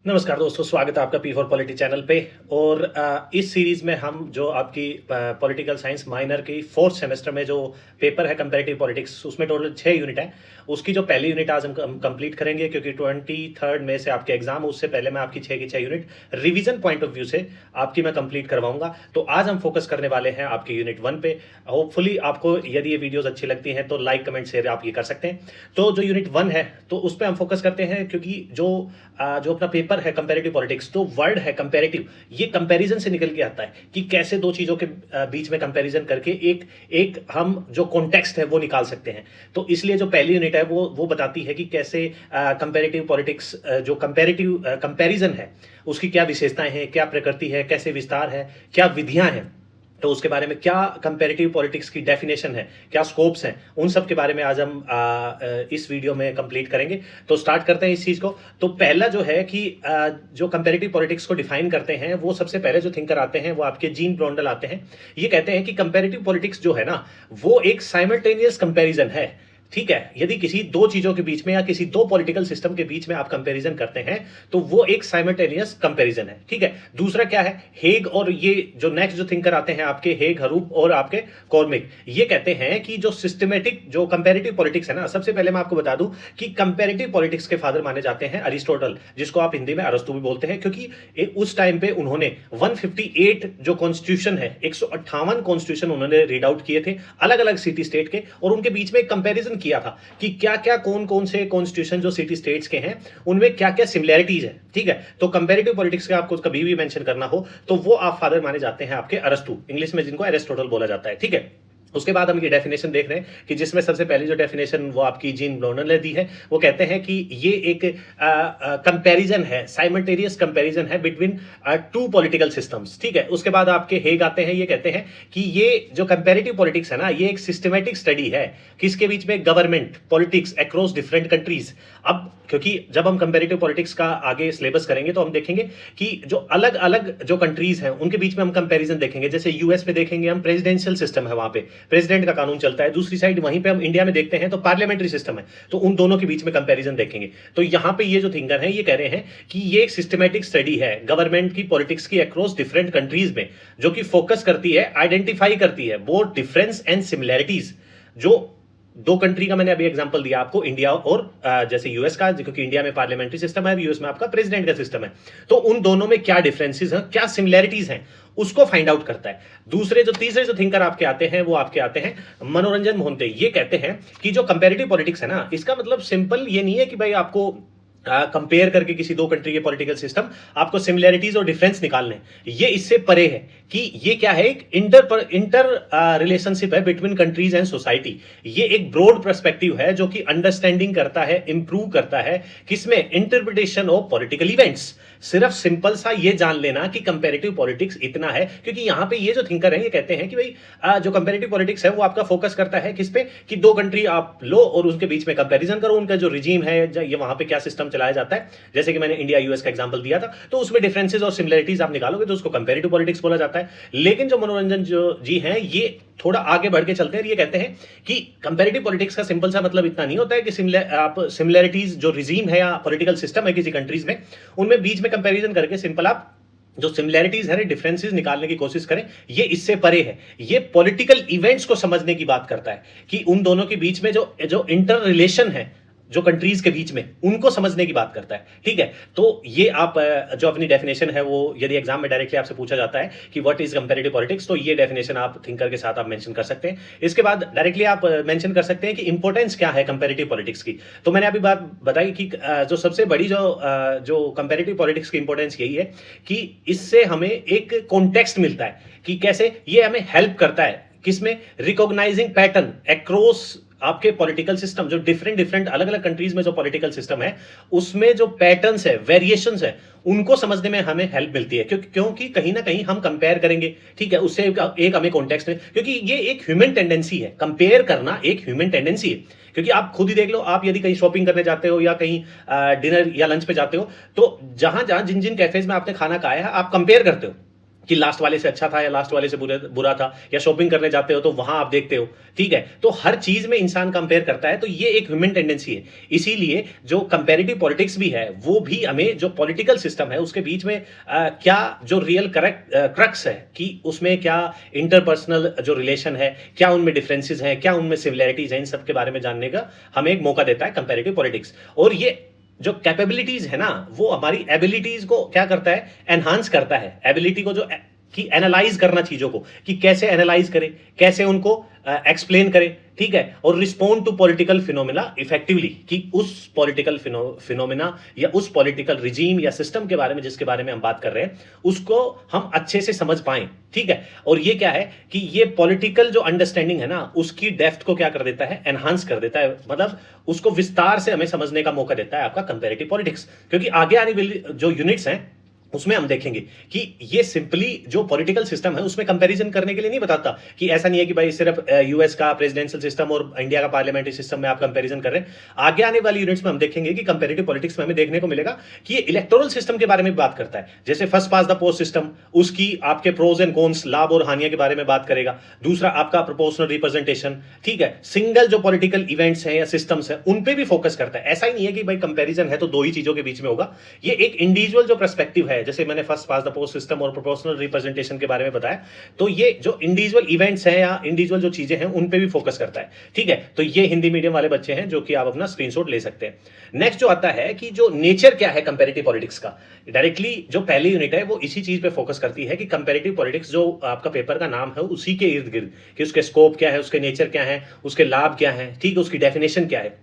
नमस्कार दोस्तों, स्वागत है आपका पी फॉर पॉलिटी चैनल पे। और इस सीरीज में हम जो आपकी पॉलिटिकल साइंस माइनर की फोर्थ सेमेस्टर में जो पेपर है कंपैरेटिव पॉलिटिक्स, उसमें टोटल 6 यूनिट है। उसकी जो पहली यूनिट आज हम कंप्लीट करेंगे, क्योंकि 23 में से आपके एग्जाम, उससे पहले मैं आपकी 6 की 6 unit revision point of view से आपकी मैं कंप्लीट करवाऊंगा। तो आज हम फोकस करने वाले हैं आपकी यूनिट 1 पे। होपफुली आपको यदि ये वीडियोज अच्छी लगती हैं तो लाइक कमेंट शेयर आप ये कर सकते हैं। तो जो यूनिट 1 है तो उस पर हम फोकस करते हैं, क्योंकि जो अपना पेपर है कंपैरेटिव पॉलिटिक्स, तो वर्ड है कंपैरेटिव, ये कंपैरिजन से निकल के आता है कि कैसे दो चीजों के बीच में कंपैरिजन करके एक एक हम जो कॉन्टेक्स्ट है वो निकाल सकते हैं। तो इसलिए जो पहली यूनिट है वो बताती है कि कैसे कंपैरेटिव पॉलिटिक्स, जो कंपैरेटिव कंपैरिजन है, उसकी क्या विशेषताएं हैं, क्या प्रकृति है, कैसे विस्तार है, क्या विधियां हैं, तो उसके बारे में क्या कंपैरेटिव पॉलिटिक्स की डेफिनेशन है, क्या स्कोप्स हैं, उन सब के बारे में आज हम इस वीडियो में कंप्लीट करेंगे। तो स्टार्ट करते हैं इस चीज़ को। तो पहला जो है कि जो कंपैरेटिव पॉलिटिक्स को डिफाइन करते हैं, वो सबसे पहले जो थिंकर आते हैं वो आपके जीन ब्रॉन्डल आते हैं। ये कहते हैं कि कंपैरेटिव पॉलिटिक्स जो है ना, वो एक साइमल्टेनियस कंपैरिजन है। ठीक है, यदि किसी दो चीजों के बीच में या किसी दो पॉलिटिकल सिस्टम के बीच में आप कंपैरिजन करते हैं तो वो एक साइमल्टेनियस कंपैरिजन है। ठीक है, दूसरा क्या है, हेग और ये जो नेक्स्ट जो थिंकर आते हैं आपके हेग, हरूप और आपके कॉर्मिक, ये कहते हैं कि जो सिस्टमेटिक जो कंपैरेटिव पॉलिटिक्स है ना, सबसे पहले मैं आपको बता दूं कि कंपैरेटिव पॉलिटिक्स के फादर माने जाते हैं अरिस्टोटल, जिसको आप हिंदी में अरस्तु भी बोलते हैं, क्योंकि उस टाइम पे उन्होंने 158 जो कॉन्स्टिट्यूशन है, 158 कॉन्स्टिट्यूशन उन्होंने रीड आउट किए थे अलग अलग सिटी स्टेट के, और उनके बीच में एक कंपैरिजन किया था कि क्या क्या कौन कौन से कॉन्स्टिट्यूशन जो सिटी स्टेट्स के हैं उनमें क्या क्या सिमिलैरिटीज है। ठीक है, तो कंपैरेटिव पॉलिटिक्स का आपको कभी भी मेंशन करना हो तो वो आप फादर माने जाते हैं आपके अरस्तु, इंग्लिश में जिनको एरिस्टोटल बोला जाता है। ठीक है, उसके बाद हम ये डेफिनेशन देख रहे हैं कि जिसमें सबसे पहली जो डेफिनेशन वो आपकी जीन ब्रॉन्डल ने दी है। वो कहते हैं कि ये एक कंपैरिजन है, साइमल्टेनियस कंपैरिजन है बिटवीन टू पॉलिटिकल सिस्टम्स। ठीक है, उसके बाद आपके हेग आते हैं, ये कहते हैं कि ये जो कंपैरेटिव पॉलिटिक्स है ना, ये एक सिस्टमैटिक स्टडी है किसके बीच में, government politics across different countries. अब क्योंकि जब हम कंपैरेटिव पॉलिटिक्स का आगे सिलेबस करेंगे तो हम देखेंगे कि जो अलग अलग जो कंट्रीज हैं उनके बीच में हम कंपैरिजन देखेंगे। जैसे यूएस में देखेंगे हम, प्रेसिडेंशियल सिस्टम है, वहां पे प्रेसिडेंट का कानून चलता है। दूसरी साइड वहीं पे हम इंडिया में देखते हैं तो पार्लियामेंट्री सिस्टम है, तो उन दोनों के बीच में कंपैरिजन देखेंगे। तो यहां पे ये जो थिंकर है ये कह रहे हैं कि ये एक सिस्टमैटिक स्टडी है गवर्नमेंट की पॉलिटिक्स की अक्रॉस डिफरेंट कंट्रीज में, जो कि फोकस करती है, आइडेंटिफाई करती है बोथ डिफरेंस एंड सिमिलैरिटीज। जो दो कंट्री का मैंने अभी एग्जांपल दिया आपको, इंडिया और जैसे यूएस का, क्योंकि इंडिया में पार्लियामेंट्री सिस्टम है, यूएस में आपका प्रेसिडेंट का सिस्टम है, तो उन दोनों में क्या डिफरेंसेस हैं, क्या सिमिलैरिटीज हैं, उसको फाइंड आउट करता है। तीसरे जो थिंकर आपके आते हैं वो आपके आते हैं मनोरंजन मोहंते। ये कहते हैं कि जो कंपैरेटिव पॉलिटिक्स है ना, इसका मतलब सिंपल ये नहीं है कि भाई आपको कंपेयर करके किसी दो कंट्री के पॉलिटिकल सिस्टम आपको सिमिलैरिटीज और डिफरेंस निकालने, ये इससे परे है कि ये क्या है, एक इंटर रिलेशनशिप है बिटवीन कंट्रीज एंड सोसाइटी। ये एक ब्रॉड पर्सपेक्टिव है जो कि अंडरस्टैंडिंग करता है, इंप्रूव करता है किसमें, इंटरप्रिटेशन ऑफ पॉलिटिकल इवेंट्स। सिर्फ सिंपल सा ये जान लेना कि कंपैरेटिव पॉलिटिक्स इतना है, क्योंकि यहां पे ये जो थिंकर है ये कहते हैं कि भाई जो कंपैरेटिव पॉलिटिक्स है वो आपका फोकस करता है किस पे, कि दो कंट्री आप लो और उनके बीच में कंपैरिजन करो, उनका जो रिजीम है, ये वहां पे क्या सिस्टम चलाया जाता है। जैसे कि मैंने इंडिया यूएस का एग्जांपल दिया था, तो उसमें डिफरेंसेस और सिमिलरिटीज आप निकालोगे तो उसको कंपैरेटिव पॉलिटिक्स बोला जाता है। लेकिन जो मनोरंजन जो जी हैं, ये थोड़ा आगे बढ़ के चलते हैं। ये कहते हैं कि कंपैरेटिव पॉलिटिक्स का सिंपल सा मतलब इतना नहीं होता है कि आप सिमिलरिटीज जो रिजीम है या पॉलिटिकल सिस्टम है किसी कंट्रीज में, उनमें बीच में कंपैरिजन करके सिंपल आप जो सिमिलैरिटीज है, डिफरेंसेस निकालने की कोशिश करें। ये इससे परे है, ये पॉलिटिकल इवेंट्स को समझने की बात करता है कि उन दोनों के बीच में जो इंटर रिलेशन है जो कंट्रीज के बीच में, उनको समझने की बात करता है। ठीक है, तो ये आप जो अपनी डेफिनेशन है वो यदि एग्जाम में डायरेक्टली आपसे पूछा जाता है कि व्हाट इज कंपैरेटिव पॉलिटिक्स, तो ये डेफिनेशन आप थिंकर के साथ आप मेंशन कर सकते हैं। इसके बाद डायरेक्टली आप मेंशन कर सकते हैं कि इंपॉर्टेंस क्या है कंपैरेटिव पॉलिटिक्स की। तो मैंने अभी बात बताई कि जो सबसे बड़ी जो कंपैरेटिव पॉलिटिक्स की इंपॉर्टेंस यही है कि इससे हमें एक कॉन्टेक्स्ट मिलता है कि कैसे ये हमें हेल्प करता है किसमें, रिकॉग्नाइजिंग पैटर्न अक्रॉस आपके पॉलिटिकल सिस्टम, जो डिफरेंट अलग अलग कंट्रीज में जो पॉलिटिकल सिस्टम है उसमें जो पैटर्न्स है, वेरिएशंस है, उनको समझने में हमें हेल्प मिलती है। क्योंकि कहीं ना कहीं हम कंपेयर करेंगे। ठीक है, उससे एक हमें कॉन्टेक्स्ट में, क्योंकि ये एक ह्यूमन टेंडेंसी है, कंपेयर करना एक ह्यूमन टेंडेंसी है। क्योंकि आप खुद ही देख लो, आप यदि कहीं शॉपिंग करने जाते हो या कहीं डिनर या लंच पे जाते हो, तो जहां जहां जिन जिन कैफेज में आपने खाना खाया है आप कंपेयर करते हो कि लास्ट वाले से अच्छा था या लास्ट वाले से बुरा था, या शॉपिंग करने जाते हो तो वहां आप देखते हो, ठीक है। तो हर चीज में इंसान कंपेयर करता है, तो ये एक ह्यूमन टेंडेंसी है। इसीलिए जो कंपेरेटिव पॉलिटिक्स भी है, वो भी हमें जो पॉलिटिकल सिस्टम है उसके बीच में क्या जो रियल करेक्ट क्रक्स है, कि उसमें क्या इंटरपर्सनल जो रिलेशन है, क्या उनमें डिफरेंसेस हैं, क्या उनमें सिमिलैरिटीज हैं, इन सब के बारे में जानने का हमें एक मौका देता है कंपेरेटिव पॉलिटिक्स। और ये जो कैपेबिलिटीज है ना, वो हमारी एबिलिटीज को क्या करता है, एनहांस करता है। एबिलिटी को जो कि एनालाइज करना चीजों को, कि कैसे एनालाइज करें, कैसे उनको एक्सप्लेन करें, ठीक है, और respond to political phenomena effectively, कि उस पॉलिटिकल फिनोमिना या उस पॉलिटिकल रिजीम या सिस्टम के बारे में जिसके बारे में हम बात कर रहे हैं, उसको हम अच्छे से समझ पाएं, ठीक है। और ये क्या है कि ये पॉलिटिकल जो अंडरस्टैंडिंग है ना, उसकी डेप्थ को क्या कर देता है, एनहांस कर देता है, मतलब उसको विस्तार से हमें समझने का मौका देता है आपका कंपेरेटिव पॉलिटिक्स। क्योंकि आगे आने वाली जो यूनिट्स हैं उसमें हम देखेंगे कि ये सिंपली जो पॉलिटिकल सिस्टम है उसमें कंपैरिजन करने के लिए नहीं बताता, कि ऐसा नहीं है कि भाई सिर्फ यूएस का प्रेसिडेंशियल सिस्टम और इंडिया का पार्लियामेंट्री सिस्टम में आप कंपैरिजन कर रहे हैं। आगे आने वाली यूनिट्स में हम देखेंगे कि कंपैरेटिव पॉलिटिक्स में हमें देखने को मिलेगा कि ये इलेक्टोरल सिस्टम के बारे में बात करता है, जैसे first pass the post system, उसकी आपके प्रोज एंड कॉन्स, लाभ और हानियां के बारे में बात करेगा। दूसरा आपका प्रोपोर्शनल रिप्रेजेंटेशन, ठीक है, सिंगल जो पॉलिटिकल इवेंट्स हैं या सिस्टम्स हैं उन पे भी फोकस करता है। ऐसा ही नहीं है कि भाई कंपैरिजन है तो दो ही चीजों के बीच में होगा, ये एक इंडिविजुअल जो पर्सपेक्टिव है, जैसे मैंने फर्स्ट द पोस्ट सिस्टम और प्रोपोर्शनल रिप्रेजेंटेशन के बारे में बताया, तो ये जो इंडिविजुअल इवेंट्स हैं या इंडिविजुअल जो चीजें हैं उन पे भी फोकस करता है, ठीक है। तो ये हिंदी मीडियम वाले बच्चे हैं जो कि आप अपना स्क्रीनशॉट ले सकते हैं। नेक्स्ट जो आता है कि जो नेचर क्या है कंपैरेटिव पॉलिटिक्स का, डायरेक्टली जो पहली यूनिट है वो इसी चीज पे फोकस करती है कि कंपैरेटिव पॉलिटिक्स जो आपका पेपर का नाम है उसी के इर्द गिर्द, कि उसके स्कोप क्या है, उसके नेचर क्या है, उसके लाभ क्या है, ठीक है, उसकी डेफिनेशन क्या है।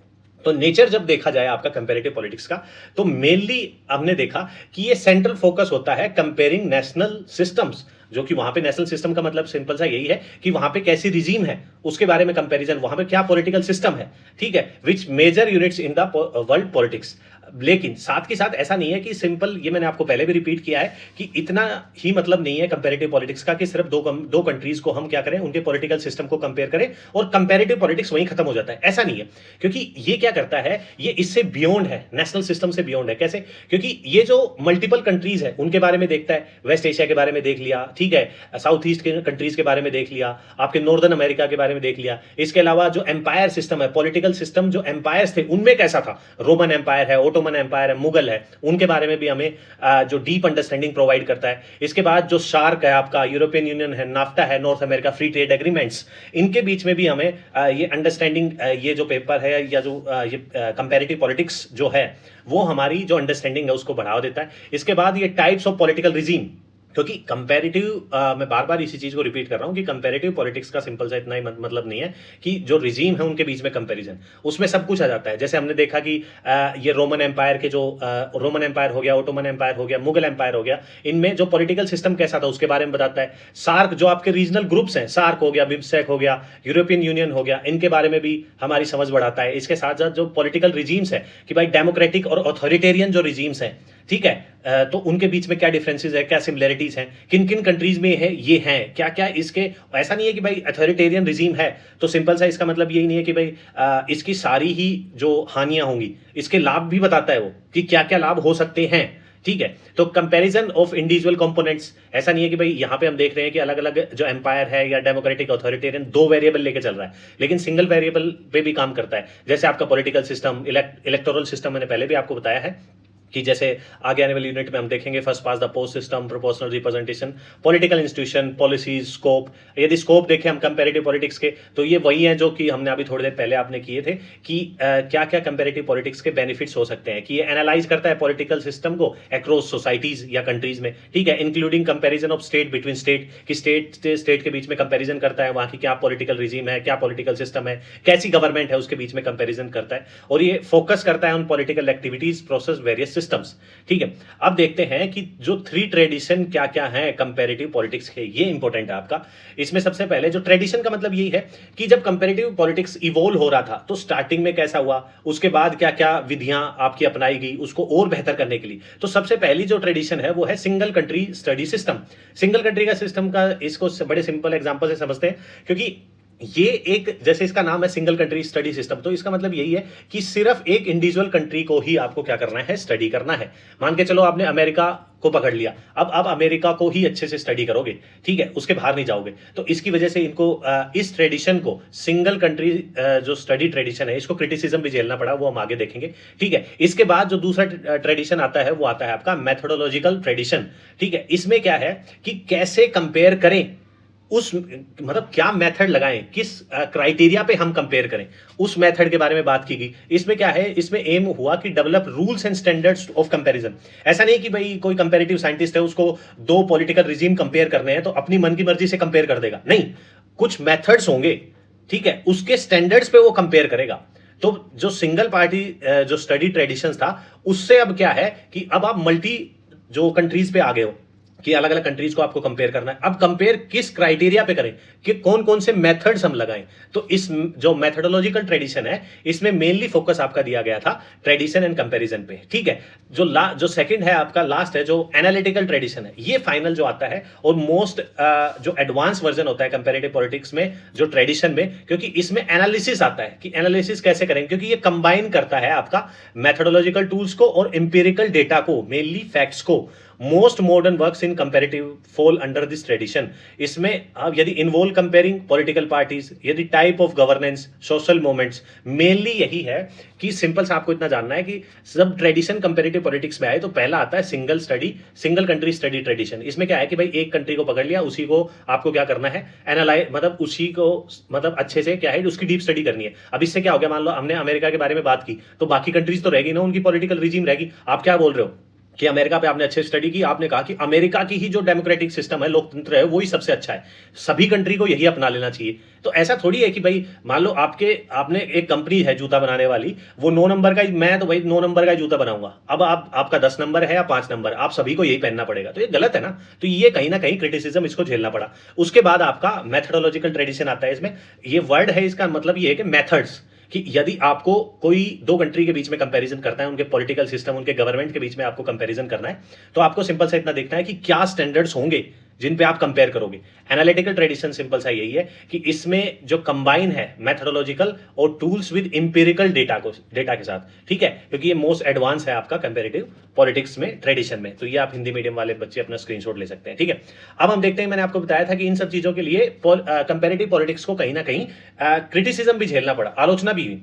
तो नेचर जब देखा जाए आपका कंपैरेटिव पॉलिटिक्स का, तो मेनली हमने देखा कि ये सेंट्रल फोकस होता है कंपेयरिंग नेशनल सिस्टम्स, जो कि वहां पे नेशनल सिस्टम का मतलब सिंपल सा यही है कि वहां पे कैसी रिजीम है उसके बारे में कंपैरिजन, वहां पे क्या पॉलिटिकल सिस्टम है, ठीक है, which major units in the world politics. लेकिन साथ के साथ ऐसा नहीं है कि सिंपल, ये मैंने आपको पहले भी रिपीट किया है कि इतना ही मतलब नहीं है कंपैरेटिव पॉलिटिक्स का कि सिर्फ दो कंट्रीज को हम क्या करें, उनके पॉलिटिकल सिस्टम को कंपेयर करें और कंपैरेटिव पॉलिटिक्स वहीं खत्म हो जाता है। ऐसा नहीं है, क्योंकि ये क्या करता है, ये इससे बियॉन्ड है, नेशनल सिस्टम से बियॉन्ड है। कैसे? क्योंकि ये जो मल्टीपल कंट्रीज है उनके बारे में देखता है, वेस्ट एशिया के बारे में देख लिया, ठीक है, साउथ ईस्ट के कंट्रीज के बारे में देख लिया, आपके नॉर्दर्न अमेरिका के बारे में देख लिया। इसके अलावा जो एम्पायर सिस्टम है, पॉलिटिकल सिस्टम जो एम्पायर्स थे उनमें कैसा था, रोमन एम्पायर है, ओटोमन एम्पायर है, मुगल है, उनके बारे में भी हमें जो डीप अंडरस्टैंडिंग प्रोवाइड करता है। इसके बाद जो शार्क है आपका, यूरोपियन यूनियन है, नाफ्टा है, north America free trade agreements, इनके बीच में भी हमें ये अंडरस्टैंडिंग, ये जो पेपर है या जो ये कंपैरेटिव पॉलिटिक्स जो है वो हमारी जो अंडरस्टैंडिंग है उसको बढ़ावा देता है। इसके बाद ये टाइप्स ऑफ पॉलिटिकल रिजीम, क्योंकि कंपैरेटिव, मैं बार बार इसी चीज को रिपीट कर रहा हूं कि कंपैरेटिव पॉलिटिक्स का सिंपल सा इतना ही मतलब नहीं है कि जो रिजीम है उनके बीच में कंपैरिजन, उसमें सब कुछ आ जाता है। जैसे हमने देखा कि ये रोमन एम्पायर के जो रोमन एम्पायर हो गया, ओटोमन एम्पायर हो गया, मुगल एम्पायर हो गया, इनमें जो पॉलिटिकल सिस्टम कैसा था उसके बारे में बताता है। सार्क जो आपके रीजनल ग्रुप्स हैं, सार्क हो गया, बिम्स्टेक हो गया, यूरोपियन यूनियन हो गया, इनके बारे में भी हमारी समझ बढ़ाता है। इसके साथ साथ जो पॉलिटिकल रिजीम्स है कि भाई डेमोक्रेटिक और अथॉरिटेरियन जो रिजीम्स हैं, ठीक है, तो उनके बीच में क्या डिफरेंसेस है, क्या सिमिलरिटीज हैं, किन किन कंट्रीज में है, ये हैं क्या क्या इसके। ऐसा नहीं है कि भाई अथॉरिटेरियन रिजीम है तो सिंपल सा इसका मतलब यही नहीं है कि भाई इसकी सारी ही जो हानियां होंगी, इसके लाभ भी बताता है वो कि क्या क्या लाभ हो सकते हैं, ठीक है। तो कंपैरिजन ऑफ इंडिविजुअल कंपोनेंट्स, ऐसा नहीं है कि भाई यहां पे हम देख रहे हैं कि अलग अलग जो एम्पायर है या डेमोक्रेटिक अथॉरिटेरियन दो वेरिएबल लेके चल रहा है, लेकिन सिंगल वेरिएबल पे भी काम करता है। जैसे आपका पॉलिटिकल सिस्टम, इलेक्टोरल सिस्टम, मैंने पहले भी आपको बताया है कि जैसे आगे आने वाली यूनिट में हम देखेंगे first pass the post system, proportional representation, political institution, policies, scope. यदि स्कोप देखें हम कंपैरेटिव पॉलिटिक्स के, तो ये वही है जो कि हमने अभी थोड़ी देर पहले आपने किए थे कि क्या क्या कंपैरेटिव पॉलिटिक्स के बेनिफिट्स हो सकते हैं, कि ये एनालाइज करता है पॉलिटिकल सिस्टम को अक्रॉस सोसाइटीज या कंट्रीज में, ठीक है, including comparison of state between state, कि स्टेट से स्टेट के बीच में कंपैरिजन करता है, वहां की क्या पॉलिटिकल रिजीम है, क्या पॉलिटिकल सिस्टम है, कैसी गवर्नमेंट है, उसके बीच में कंपैरिजन करता है। और ये फोकस करता है on political activities, process, various systems, ठीक है। अब देखते हैं कि जो थ्री ट्रेडिशन क्या क्या है कंपैरेटिव पॉलिटिक्स के, ये इंपॉर्टेंट है आपका। इसमें सबसे पहले जो ट्रेडिशन का मतलब यही है कि जब कंपैरेटिव पॉलिटिक्स इवॉल्व हो रहा था तो स्टार्टिंग में कैसा हुआ, उसके बाद क्या क्या विधियां आपकी अपनाई गई उसको और बेहतर करने के लिए। तो सबसे पहली जो ट्रेडिशन है वो है single country study system. Single country का सिस्टम का इसको बड़े सिंपल एग्जांपल से समझते हैं, क्योंकि ये एक, जैसे इसका नाम है सिंगल कंट्री स्टडी सिस्टम, तो इसका मतलब यही है कि सिर्फ एक इंडिविजुअल कंट्री को ही आपको क्या करना है, स्टडी करना है। मान के चलो आपने अमेरिका को पकड़ लिया, अब आप अमेरिका को ही अच्छे से स्टडी करोगे, ठीक है, उसके बाहर नहीं जाओगे। तो इसकी वजह से इनको इस ट्रेडिशन को, सिंगल कंट्री जो स्टडी ट्रेडिशन है, इसको क्रिटिसिज्म भी झेलना पड़ा, वो हम आगे देखेंगे, ठीक है। इसके बाद जो दूसरा ट्रेडिशन आता है वो आता है आपका मेथोडोलॉजिकल ट्रेडिशन, ठीक है। इसमें क्या है कि कैसे कंपेयर करें, उस मतलब क्या मेथड लगाएं, किस क्राइटेरिया पे हम कंपेयर करें, उस मेथड के बारे में बात की गई। इसमें क्या है, इसमें एम हुआ कि develop rules and standards of comparison. ऐसा नहीं कि भाई कोई कंपैरेटिव साइंटिस्ट है, उसको दो पॉलिटिकल रिजीम कंपेयर करने हैं तो अपनी मन की मर्जी से कंपेयर कर देगा, नहीं, कुछ मेथड्स होंगे, ठीक है, उसके स्टैंडर्ड्स पे वो कंपेयर करेगा। तो जो सिंगल पार्टी जो स्टडी ट्रेडिशंस था, उससे अब क्या है कि अब आप मल्टी जो कंट्रीज पे आ गए हो कि अलग अलग कंट्रीज को आपको कंपेयर करना है। अब कंपेयर किस क्राइटेरिया पे करें, कि कौन कौन से मेथड्स हम लगाएं। तो इस जो मेथोडोलॉजिकल ट्रेडिशन है, इसमें मेनली फोकस आपका दिया गया था ट्रेडिशन एंड कंपैरिजन पे, ठीक है। जो सेकंड है आपका, लास्ट है जो एनालिटिकल ट्रेडिशन है, ये फाइनल जो आता है और मोस्ट जो एडवांस वर्जन होता है कंपैरेटिव पॉलिटिक्स में, जो ट्रेडिशन में, क्योंकि इसमें एनालिसिस आता है कि एनालिसिस कैसे करें, क्योंकि ये कंबाइन करता है आपका मेथोडोलॉजिकल टूल्स को और इंपिरिकल डेटा को, मेनली फैक्ट्स को। Most modern works in comparative fall under this tradition. इसमें अब यदि इन्वॉल्व कंपेयरिंग पॉलिटिकल पार्टीज, यदि type of governance, social movements, mainly यही है कि सिंपल सा आपको इतना जानना है कि सब ट्रेडिशन कंपैरेटिव पॉलिटिक्स में आए तो पहला आता है सिंगल कंट्री स्टडी ट्रेडिशन। इसमें क्या है कि भाई एक कंट्री को पकड़ लिया, उसी को आपको क्या करना है, एनालाइज, मतलब उसी को मतलब अच्छे से क्या है, उसकी डीप स्टडी करनी है। अब इससे क्या हो गया, मान लो हमने अमेरिका के बारे में बात की, तो बाकी कंट्रीज तो रहेगी ना, उनकी पॉलिटिकल रिजीम रहेगी। आप क्या बोल रहे हो कि अमेरिका पे आपने अच्छे स्टडी की, आपने कहा कि अमेरिका की ही जो डेमोक्रेटिक सिस्टम है, लोकतंत्र है, वो ही सबसे अच्छा है, सभी कंट्री को यही अपना लेना चाहिए। तो ऐसा थोड़ी है कि भाई मान लो आपने एक कंपनी है जूता बनाने वाली, वो 9 नंबर का, मैं तो भाई 9 नंबर का जूता बनाऊंगा, अब आपका 10 नंबर है या 5 नंबर, आप सभी को यही पहनना पड़ेगा, तो ये गलत है ना। तो ये कहीं ना कहीं क्रिटिसिज्म इसको झेलना पड़ा। उसके बाद आपका मेथोडोलॉजिकल ट्रेडिशन आता है। इसमें ये वर्ड है, इसका मतलब ये है कि मेथड्स, कि यदि आपको कोई दो कंट्री के बीच में कंपैरिजन करना है, उनके पॉलिटिकल सिस्टम, उनके गवर्नमेंट के बीच में आपको कंपैरिजन करना है, तो आपको सिंपल सा इतना देखना है कि क्या स्टैंडर्ड्स होंगे जिन पे आप कंपेयर करोगे। एनालिटिकल ट्रेडिशन सिंपल सा यही है कि इसमें जो कंबाइन है मेथोडोलॉजिकल और टूल्स विद इंपिरिकल डेटा के साथ, ठीक है, क्योंकि ये मोस्ट एडवांस है आपका कंपैरेटिव पॉलिटिक्स में, ट्रेडिशन में। तो ये आप हिंदी मीडियम वाले बच्चे अपना स्क्रीनशॉट ले सकते हैं, ठीक है। अब हम देखते हैं, मैंने आपको बताया था कि इन सब चीजों के लिए कंपैरेटिव पॉलिटिक्स को कहीं ना कहीं क्रिटिसिज्म भी झेलना पड़ा, आलोचना भी हुई।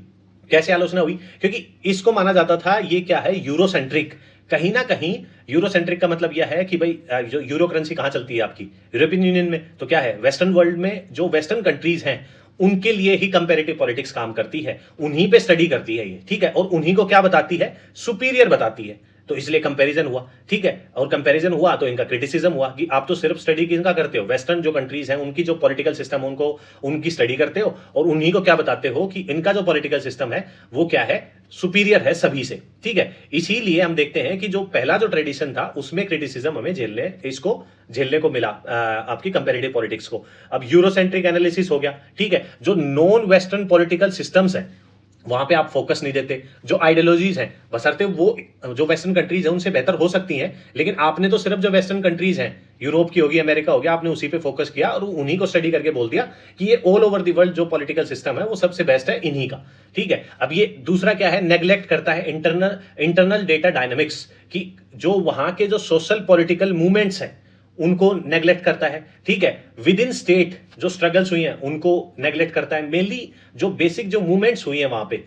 कैसे आलोचना हुई, क्योंकि इसको माना जाता था ये क्या है, यूरोसेंट्रिक। कहीं ना कहीं यूरोसेंट्रिक का मतलब यह है कि भाई जो यूरो करेंसी कहां चलती है आपकी, यूरोपियन यूनियन में, तो क्या है, वेस्टर्न वर्ल्ड में जो वेस्टर्न कंट्रीज हैं उनके लिए ही कंपैरेटिव पॉलिटिक्स काम करती है, उन्हीं पे स्टडी करती है ये, ठीक है, और उन्हीं को क्या बताती है, सुपीरियर बताती है। तो इसलिए कंपैरिजन हुआ, ठीक है, और कंपैरिजन हुआ तो इनका क्रिटिसिज्म हुआ कि आप तो सिर्फ स्टडी किसका करते हो, वेस्टर्न जो कंट्रीज हैं उनकी जो पॉलिटिकल सिस्टम, उनको उनकी स्टडी करते हो और उन्हीं को क्या बताते हो कि इनका जो पॉलिटिकल सिस्टम है वो क्या है, सुपीरियर है सभी से, ठीक है। इसीलिए हम देखते हैं कि जो पहला जो ट्रेडिशन था उसमें क्रिटिसिज्म हमें झेलने को मिला आपकी कंपैरेटिव पॉलिटिक्स को। अब यूरोसेंट्रिक एनालिसिस हो गया, ठीक है, जो नॉन वेस्टर्न पॉलिटिकल सिस्टम्स है वहां पे आप फोकस नहीं देते, जो आइडियोलॉजीज हैं बशर्ते वो जो वेस्टर्न कंट्रीज हैं उनसे बेहतर हो सकती हैं, लेकिन आपने तो सिर्फ जो वेस्टर्न कंट्रीज हैं, यूरोप की होगी, अमेरिका हो गया, आपने उसी पे फोकस किया और उन्हीं को स्टडी करके बोल दिया कि ये ऑल ओवर द वर्ल्ड जो पॉलिटिकल सिस्टम है वो सबसे बेस्ट है इन्हीं का, ठीक है। अब ये दूसरा क्या है, नेग्लेक्ट करता है इंटरनल डेटा डायनामिक्स, कि जो वहां के जो सोशल पॉलिटिकल मूवमेंट्स हैं उनको नेग्लेक्ट करता है, ठीक है। विद इन स्टेट जो स्ट्रगल्स हुई हैं उनको नेग्लेक्ट करता है, मेनली जो बेसिक जो मूवमेंट्स हुई हैं वहां पे,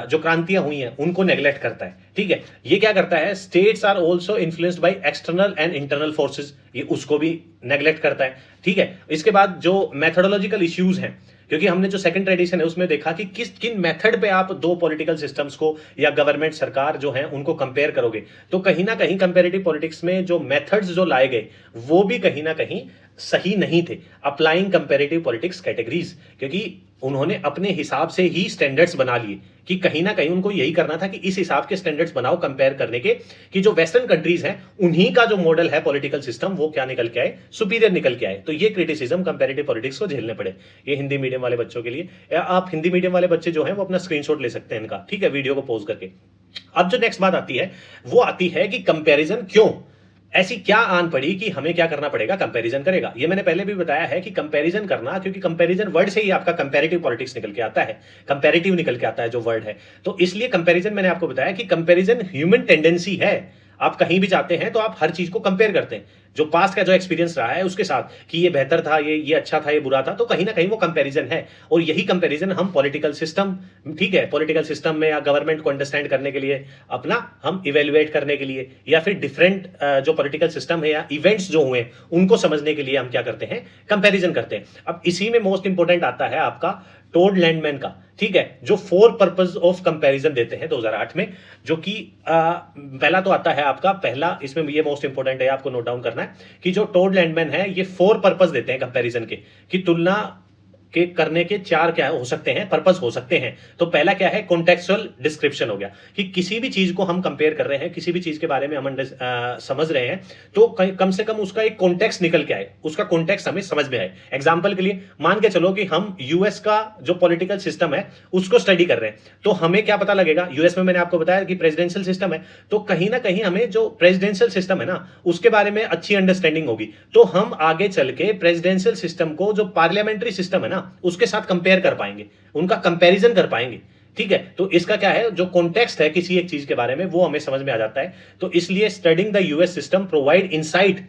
जो क्रांतियां हुई हैं उनको नेग्लेक्ट करता है, ठीक है। ये क्या करता है, states are also influenced by external and internal forces, ये उसको भी नेग्लेक्ट करता है, ठीक है। इसके बाद जो मेथोडोलॉजिकल इश्यूज हैं, क्योंकि हमने जो सेकंड ट्रेडिशन है उसमें देखा कि किन मेथड पे आप दो पॉलिटिकल सिस्टम्स को या गवर्नमेंट सरकार जो है उनको कंपेयर करोगे, तो कहीं ना कहीं कंपैरेटिव पॉलिटिक्स में जो मेथड्स जो लाए गए वो भी कहीं ना कहीं सही नहीं थे, अप्लाइंग कंपैरेटिव पॉलिटिक्स कैटेगरीज, क्योंकि उन्होंने अपने हिसाब से ही स्टैंडर्ड्स बना लिए कि कहीं ना कहीं उनको यही करना था कि इस हिसाब के स्टैंडर्ड्स बनाओ कंपेयर करने के, कि जो वेस्टर्न कंट्रीज हैं उन्हीं का जो मॉडल है पॉलिटिकल सिस्टम वो क्या निकल के आए, सुपीरियर निकल के आए। तो ये क्रिटिसिज्म कंपैरेटिव पॉलिटिक्स को झेलने पड़े, ये हिंदी मीडियम वाले बच्चों के लिए। या आप हिंदी मीडियम वाले बच्चे जो हैं वो अपना स्क्रीनशॉट ले सकते हैं इनका, ठीक है, वीडियो को पॉज करके। अब जो नेक्स्ट बात आती है वो आती है कि कंपैरिजन क्यों, ऐसी क्या आन पड़ी कि हमें क्या करना पड़ेगा, कंपैरिजन करेगा। ये मैंने पहले भी बताया है कि कंपैरिजन करना, क्योंकि कंपैरिजन वर्ड से ही आपका कंपैरेटिव पॉलिटिक्स निकल के आता है, कंपैरेटिव निकल के आता है जो वर्ड है, तो इसलिए कंपैरिजन मैंने आपको बताया कि कंपैरिजन ह्यूमन टेंडेंसी है। आप कहीं भी जाते हैं तो आप हर चीज को कंपेयर करते हैं, जो पास्ट का जो एक्सपीरियंस रहा है उसके साथ, कि ये बेहतर था, ये अच्छा था, ये बुरा था, तो कहीं ना कहीं वो कंपैरिजन है। और यही कंपैरिजन हम पॉलिटिकल सिस्टम, ठीक है, पॉलिटिकल सिस्टम में या गवर्नमेंट को अंडरस्टैंड करने के लिए, अपना हम इवेल्युएट करने के लिए, या फिर डिफरेंट जो पॉलिटिकल सिस्टम है या इवेंट्स जो हुए उनको समझने के लिए हम क्या करते हैं, कंपैरिजन करते हैं। अब इसी में मोस्ट इंपॉर्टेंट आता है आपका टोड लैंडमैन का, ठीक है, जो 4 पर्पस ऑफ कंपैरिजन देते हैं 2008 में, जो कि पहला तो आता है आपका, पहला इसमें ये मोस्ट इंपॉर्टेंट है, आपको नोट डाउन करना है कि जो टोड लैंडमैन है ये 4 पर्पस देते हैं कंपैरिजन के, कि तुलना के करने के 4 क्या हो सकते हैं, पर्पस हो सकते हैं। तो पहला क्या है, कॉन्टेक्चुअल डिस्क्रिप्शन हो गया, कि किसी भी चीज को हम कंपेयर कर रहे हैं, किसी भी चीज के बारे में हम समझ रहे हैं, तो कम से कम उसका एक कॉन्टेक्स्ट निकल के आए, उसका कॉन्टेक्स्ट हमें समझ में आए। एग्जाम्पल के लिए मान के चलो कि हम यूएस का जो पॉलिटिकल सिस्टम है उसको स्टडी कर रहे हैं, तो हमें क्या पता लगेगा, यूएस में मैंने आपको बताया कि प्रेसिडेंशियल सिस्टम है, तो कहीं ना कहीं हमें जो प्रेसिडेंशियल सिस्टम है ना उसके बारे में अच्छी अंडरस्टैंडिंग होगी, तो हम आगे चल के प्रेसिडेंशियल सिस्टम को जो पार्लियामेंट्री सिस्टम है ना उसके साथ कंपेयर कर पाएंगे, उनका कंपैरिजन कर पाएंगे, ठीक है। तो इसका क्या है, जो कॉन्टेक्स्ट है किसी एक चीज के बारे में वो हमें समझ में आ जाता है। तो इसलिए studying the US system provide insight,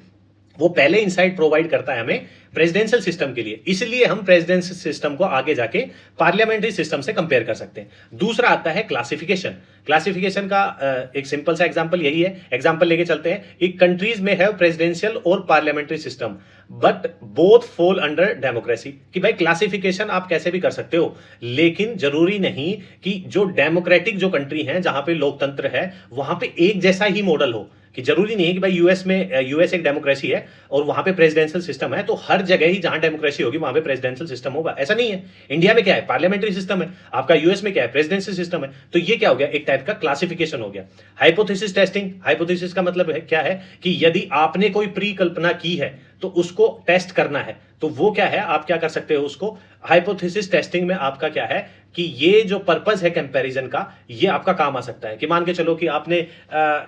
वो पहले इनसाइट प्रोवाइड करता है हमें प्रेसिडेंशियल सिस्टम के लिए, इसलिए हम प्रेसिडेंशियल सिस्टम को आगे जाके पार्लियामेंट्री सिस्टम से कंपेयर कर सकते हैं। दूसरा आता है क्लासिफिकेशन। क्लासिफिकेशन का एक सिंपल सा एग्जांपल यही है, एग्जांपल लेके चलते हैं, एक कंट्रीज में है प्रेसिडेंशियल और parliamentary system but both fall under democracy, कि भाई क्लासिफिकेशन आप कैसे भी कर सकते हो, लेकिन जरूरी नहीं कि जो डेमोक्रेटिक जो कंट्री है जहां पे लोकतंत्र है वहां पे एक जैसा ही मॉडल हो, कि जरूरी नहीं है कि भाई यूएस एक डेमोक्रेसी है और वहां पे प्रेसिडेंशियल सिस्टम है तो हर जगह ही जहां डेमोक्रेसी होगी वहां पे प्रेसिडेंशियल सिस्टम होगा, ऐसा नहीं है। इंडिया में क्या है, पार्लियामेंट्री सिस्टम है, आपका यूएस में क्या है, प्रेसिडेंशियल सिस्टम है। तो ये क्या हो गया, एक टाइप का क्लासिफिकेशन हो गया। हाइपोथेसिस टेस्टिंग, हाइपोथेसिस का मतलब है क्या है कि यदि आपने कोई प्री कल्पना की है तो उसको टेस्ट करना है, तो वो क्या है, आप क्या कर सकते हो उसको, हाइपोथेसिस टेस्टिंग में आपका क्या है कि ये जो पर्पस है कंपैरिजन का, ये आपका काम आ सकता है। कि मान के चलो कि आपने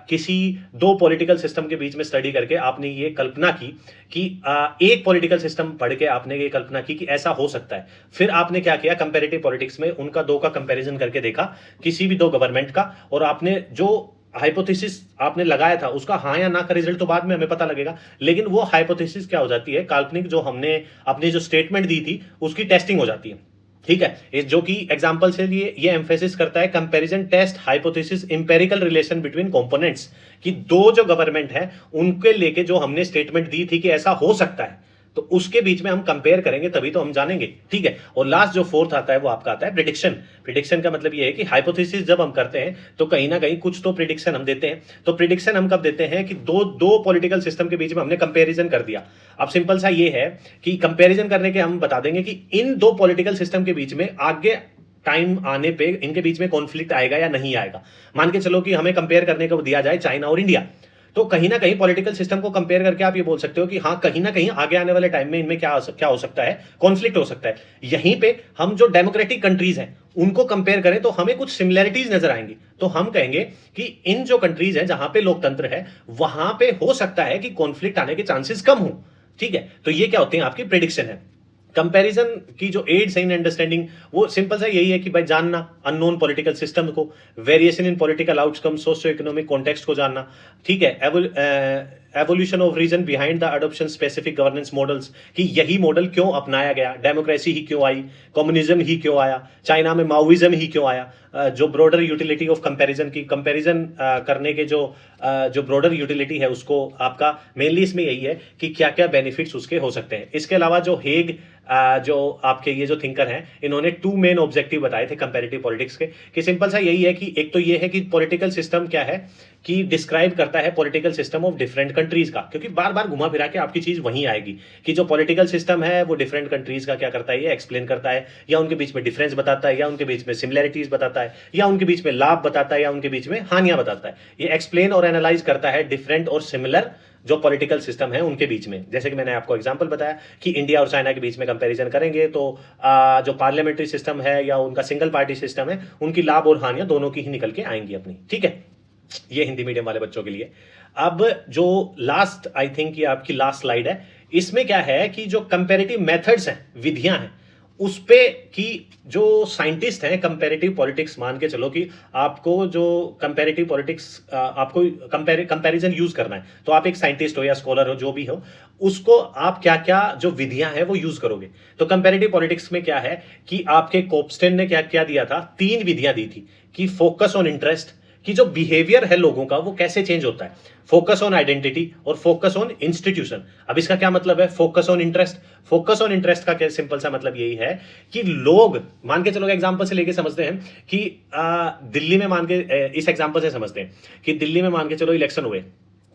किसी 2 पॉलिटिकल सिस्टम के बीच में स्टडी करके आपने ये कल्पना की कि एक पॉलिटिकल सिस्टम पढ़ के आपने ये कल्पना की कि ऐसा हो सकता है, फिर आपने क्या किया, कंपैरेटिव पॉलिटिक्स में उनका 2 का कंपैरिजन करके देखा, किसी भी 2 गवर्नमेंट का, और आपने जो हाइपोथेसिस आपने लगाया था उसका हाँ या ना का रिजल्ट तो बाद में हमें पता लगेगा, लेकिन वो हाइपोथेसिस क्या हो जाती है, काल्पनिक जो हमने अपनी जो स्टेटमेंट दी थी उसकी टेस्टिंग हो जाती है, ठीक है। इस जो कि एग्जांपल से लिए ये एम्फेसिस करता है, comparison test hypothesis empirical relation between components, कि 2 जो गवर्नमेंट है उनके लेके जो हमने स्टेटमेंट दी थी कि ऐसा हो सकता है, तो उसके बीच में हम कंपेयर करेंगे तभी तो हम जानेंगे, ठीक है। और लास्ट जो 4th आता है वो आपका आता है प्रिडिक्शन। प्रिडिक्शन का मतलब ये है कि हाइपोथेसिस जब हम करते हैं तो कहीं ना कहीं कुछ तो प्रिडिक्शन हम देते हैं। तो प्रिडिक्शन हम कब देते हैं कि दो पॉलिटिकल सिस्टम के बीच में हमने कंपैरिजन कर दिया। अब सिंपल सा ये है कि कंपैरिजन करने के हम बता देंगे कि इन 2 पॉलिटिकल सिस्टम के बीच में आगे टाइम आने पे इनके बीच में कॉन्फ्लिक्ट आएगा या नहीं आएगा। मान के चलो कि हमें कंपेयर करने को दिया जाए चाइना और इंडिया, तो कहीं ना कहीं पॉलिटिकल सिस्टम को कंपेयर करके आप ये बोल सकते हो कि हाँ कहीं ना कहीं आगे आने वाले टाइम में इनमें क्या हो सकता है, कॉन्फ्लिक्ट हो सकता है। यहीं पे हम जो डेमोक्रेटिक कंट्रीज हैं उनको कंपेयर करें तो हमें कुछ सिमिलैरिटीज नजर आएंगी, तो हम कहेंगे कि इन जो कंट्रीज हैं जहां पे लोकतंत्र है वहां पे हो सकता है कि कॉन्फ्लिक्ट आने के चांसेस कम हो, ठीक है। तो ये क्या होते हैं, आपकी प्रेडिक्शन है। कंपैरिजन की जो एड्स इन अंडरस्टैंडिंग वो सिंपल सा यही है कि भाई जानना अननोन पॉलिटिकल सिस्टम को, variation in political outcome, socio economic context को जानना, ठीक है। Evolution of reason behind the adoption specific governance models, कि यही मॉडल क्यों अपनाया गया, डेमोक्रेसी ही क्यों आई, कम्युनिज्म ही क्यों आया, चाइना में माओइज्म ही क्यों आया, जो ब्रॉडर यूटिलिटी ऑफ कंपैरिजन की, कंपैरिजन करने के जो ब्रॉडर यूटिलिटी है उसको आपका मेनली इसमें यही है कि क्या क्या बेनिफिट्स उसके हो सकते हैं। इसके अलावा जो हेग जो आपके ये जो थिंकर हैं इन्होंने 2 मेन ऑब्जेक्टिव बताए थे कंपैरेटिव पॉलिटिक्स के, कि सिंपल सा यही है कि एक तो ये है कि पॉलिटिकल सिस्टम क्या है कि डिस्क्राइब करता है political system of different countries का, क्योंकि बार बार घुमा फिरा के आपकी चीज वहीं आएगी कि जो पॉलिटिकल सिस्टम है वो डिफरेंट कंट्रीज का क्या करता है, ये एक्सप्लेन करता है, या उनके बीच में डिफरेंस बताता है, या उनके बीच में सिमिलैरिटीज बताता है, या उनके बीच में लाभ बताता है, या उनके बीच में हानियां बताता है। ये एक्सप्लेन और एनालाइज करता है डिफरेंट और सिमिलर जो पॉलिटिकल सिस्टम है उनके बीच में। जैसे कि मैंने आपको एग्जांपल बताया कि इंडिया और चाइना के बीच में कंपैरिजन करेंगे तो जो पार्लियामेंट्री सिस्टम है या उनका सिंगल पार्टी सिस्टम है उनकी लाभ और हानियां दोनों की ही निकल के आएंगी अपनी, ठीक है। ये हिंदी मीडियम वाले बच्चों के लिए। अब जो लास्ट आई थिंक ये आपकी लास्ट स्लाइड है, इसमें क्या है कि जो कंपैरेटिव मेथड्स हैं, विधियां हैं, उस पे कि जो साइंटिस्ट हैं कंपैरेटिव पॉलिटिक्स, मान के चलो कि आपको जो कंपैरेटिव पॉलिटिक्स आपको कंपैरिजन यूज करना है, तो आप एक साइंटिस्ट हो या स्कॉलर हो जो भी हो, उसको आप क्या क्या जो विधियां हैं वो यूज करोगे। तो कंपैरेटिव पॉलिटिक्स में क्या है कि आपके कोप्स्टेन ने क्या क्या दिया था, 3 विधियां दी थी कि फोकस ऑन इंटरेस्ट, कि जो बिहेवियर है लोगों का वो कैसे चेंज होता है, फोकस ऑन आइडेंटिटी और फोकस ऑन इंस्टीट्यूशन। अब इसका क्या मतलब है focus on interest? Focus on interest का क्या सिंपल सा मतलब यही है कि लोग, मान के चलो एग्जांपल से लेके समझते हैं कि दिल्ली में मान के इस एग्जांपल से समझते हैं कि दिल्ली में मान के चलो इलेक्शन हुए,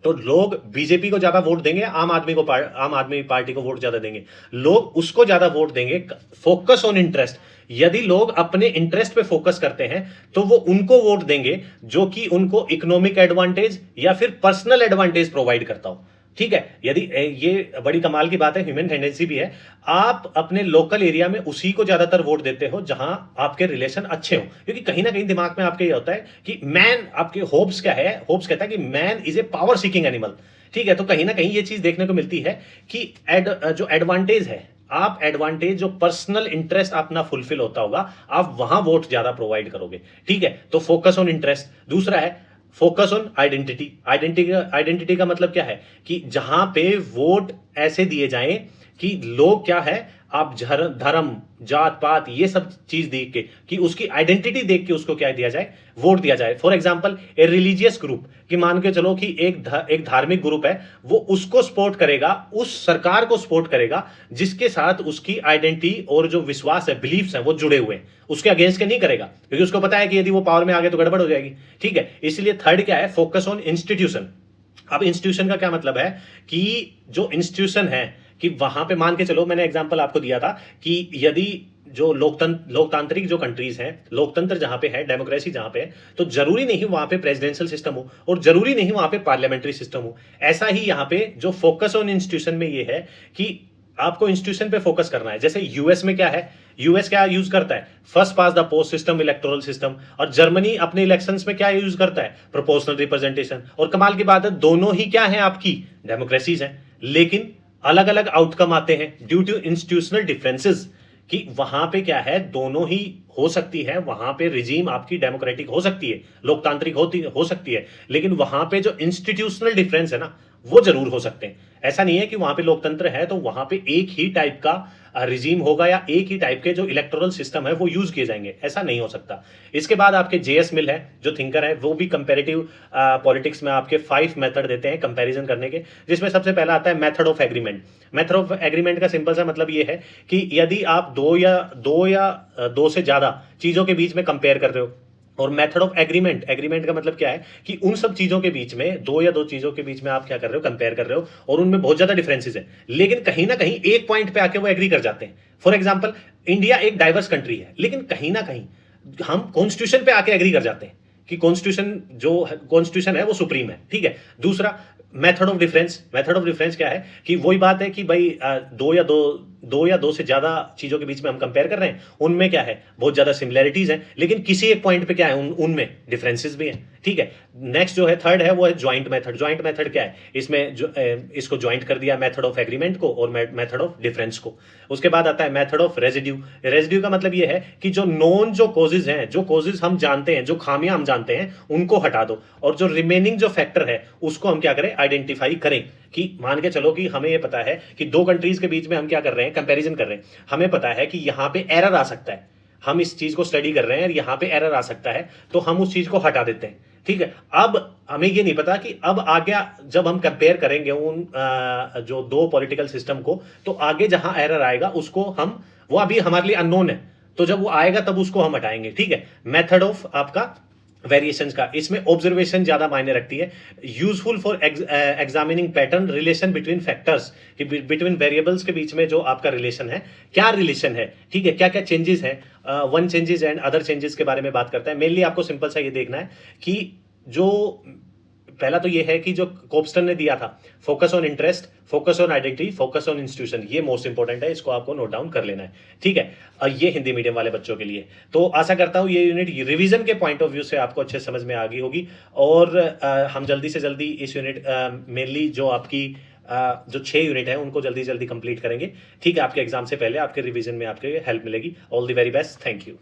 तो लोग बीजेपी को ज्यादा वोट देंगे, आम आदमी पार्टी को वोट ज्यादा देंगे, लोग उसको ज्यादा वोट देंगे। फोकस ऑन इंटरेस्ट, यदि लोग अपने इंटरेस्ट पे फोकस करते हैं तो वो उनको वोट देंगे जो कि उनको इकोनॉमिक एडवांटेज या फिर पर्सनल एडवांटेज प्रोवाइड करता हो। ठीक है, यदि ये बड़ी कमाल की बात है, ह्यूमन टेंडेंसी भी है, आप अपने लोकल एरिया में उसी को ज्यादातर वोट देते हो जहां आपके रिलेशन अच्छे हो, क्योंकि कहीं ना कहीं दिमाग में आपके ये होता है कि मैन, आपके होप्स क्या है, होप्स कहता है कि man is a power seeking animal. ठीक है, तो कहीं ना कहीं ये चीज देखने को मिलती है कि जो एडवांटेज है, आप एडवांटेज जो पर्सनल इंटरेस्ट अपना फुलफिल होता होगा, आप वहां वोट ज्यादा प्रोवाइड करोगे। ठीक है, तो फोकस ऑन इंटरेस्ट। दूसरा है फोकस ऑन आइडेंटिटी। आइडेंटिटी का मतलब क्या है कि जहां पे वोट ऐसे दिए जाएं कि लोग क्या है, आप धर्म जात पात ये सब चीज देख के, कि उसकी आइडेंटिटी देख के उसको क्या दिया जाए, वोट दिया जाए। For example a religious group, कि मान के चलो कि एक धार्मिक ग्रुप है, वो उसको सपोर्ट करेगा, उस सरकार को सपोर्ट करेगा जिसके साथ उसकी आइडेंटिटी और जो विश्वास है, बिलीफ्स हैं, वो जुड़े हुए हैं, उसके अगेंस्ट के नहीं करेगा, क्योंकि उसको पता है कि यदि वो पावर में आ गए तो गड़बड़ हो जाएगी। ठीक है, इसलिए थर्ड क्या है, फोकस ऑन इंस्टीट्यूशन। अब इंस्टीट्यूशन का क्या मतलब है कि जो इंस्टीट्यूशन है, कि वहां पे मान के चलो, मैंने एग्जांपल आपको दिया था कि यदि जो लोकतांत्रिक जो कंट्रीज हैं, लोकतंत्र जहां पे है, डेमोक्रेसी जहां पे है, तो जरूरी नहीं वहां पे प्रेसिडेंशियल सिस्टम हो और जरूरी नहीं वहां पे पार्लियामेंट्री सिस्टम हो। ऐसा ही यहां पे जो फोकस ऑन इंस्टीट्यूशन में ये है कि आपको इंस्टीट्यूशन पे फोकस करना है। जैसे यूएस में क्या है, यूएस क्या यूज करता है, first pass the post system, electoral system. और जर्मनी अपने इलेक्शंस में क्या यूज करता है, प्रोपोर्शनल रिप्रेजेंटेशन। और कमाल की बात है, दोनों ही क्या है, आपकी डेमोक्रेसीज हैं, लेकिन अलग अलग आउटकम आते हैं ड्यू टू इंस्टीट्यूशनल डिफरेंसेस। कि वहां पे क्या है, दोनों ही हो सकती है, वहां पे रिजीम आपकी डेमोक्रेटिक हो सकती है, लोकतांत्रिक हो सकती है, लेकिन वहां पे जो इंस्टीट्यूशनल डिफरेंस है ना, वो जरूर हो सकते हैं। ऐसा नहीं है कि वहां पे लोकतंत्र है तो वहां पे एक ही टाइप का रिजीम होगा या एक ही टाइप के जो इलेक्टोरल सिस्टम है वो यूज किए जाएंगे, ऐसा नहीं हो सकता। इसके बाद आपके जेएस मिल है, जो थिंकर है, वो भी कंपैरेटिव पॉलिटिक्स में आपके 5 मेथड देते हैं कंपैरिजन करने के, जिसमें सबसे पहला आता है method of agreement. Method of agreement का सिंपल सा मतलब ये है कि यदि आप दो से ज्यादा चीजों के बीच में कंपेयर कर रहे हो, और मेथड ऑफ एग्रीमेंट, एग्रीमेंट का मतलब क्या है कि उन सब चीजों के बीच में, दो चीजों के बीच में आप क्या कर रहे हो, कंपेयर कर रहे हो, और उनमें बहुत ज्यादा डिफरेंसेस है, लेकिन कहीं ना कहीं एक पॉइंट पे आके वो एग्री कर जाते हैं। फॉर एग्जांपल, इंडिया एक डाइवर्स कंट्री है, लेकिन कहीं ना कहीं हम कॉन्स्टिट्यूशन पे आके एग्री कर जाते हैं कि कॉन्स्टिट्यूशन है वो सुप्रीम है। ठीक है, दूसरा method of difference. Method of difference क्या है कि वही बात है कि भाई दो या दो से ज्यादा चीजों के बीच में हम कंपेयर कर रहे हैं, उनमें क्या है, बहुत ज्यादा सिमिलैरिटीज हैं, लेकिन किसी एक पॉइंट पे क्या है, उनमें डिफरेंसेस भी हैं। ठीक है, नेक्स्ट जो है थर्ड है वो है ज्वाइंट मेथड। ज्वाइंट मेथड क्या है, इसमें इसको ज्वाइंट कर दिया मेथड ऑफ एग्रीमेंट को और मेथड ऑफ डिफरेंस को। उसके बाद आता है मेथड ऑफ रेजिड्यू। रेजिड्यू का मतलब ये है कि जो नोन जो कॉजेज हैं, जो कॉजेज हम जानते हैं, जो खामियां हम जानते हैं, उनको हटा दो, और जो रिमेनिंग जो फैक्टर है उसको हम क्या करें, आइडेंटिफाई करें। कि मान के चलो कि हमें ये पता है कि दो कंट्रीज के बीच में हम क्या कर रहे हैं, कंपैरिजन कर रहे हैं, हमें पता है कि यहां पे एरर आ सकता है, हम इस चीज को स्टडी कर रहे हैं और यहां पे एरर आ सकता है, तो हम उस चीज को हटा देते हैं। ठीक है, अब हमें ये नहीं पता कि अब आगे जब हम कंपेयर करेंगे उन जो दो पॉलिटिकल सिस्टम को, तो आगे जहां एरर आएगा उसको हम, वो अभी हमारे लिए अननोन है, तो जब वो आएगा तब उसको हम हटाएंगे। ठीक है, मेथड ऑफ आपका वेरिएशंस का, इसमें ऑब्जर्वेशन ज्यादा मायने रखती है। Useful for examining pattern relation between factors, कि बिटवीन वेरिएबल्स के बीच में जो आपका रिलेशन है, क्या रिलेशन है, ठीक है, क्या क्या चेंजेस हैं, one changes and other changes के बारे में बात करता है। मेनली आपको सिंपल सा ये देखना है कि जो पहला तो ये है कि जो कोप्स्टन ने दिया था, focus on interest, focus on identity, focus on institution, ये मोस्ट इंपॉर्टेंट है, इसको आपको नोट डाउन कर लेना है। ठीक है, ये हिंदी मीडियम वाले बच्चों के लिए। तो आशा करता हूँ ये यूनिट रिवीजन के पॉइंट ऑफ व्यू से आपको अच्छे समझ में आ गई होगी, और हम जल्दी से जल्दी इस यूनिट मेनली जो आपकी जो 6 यूनिट है उनको जल्दी जल्दी कंप्लीट करेंगे। ठीक है, आपके एग्जाम से पहले आपके रिवीजन में आपके हेल्प मिलेगी। All the very best, thank you.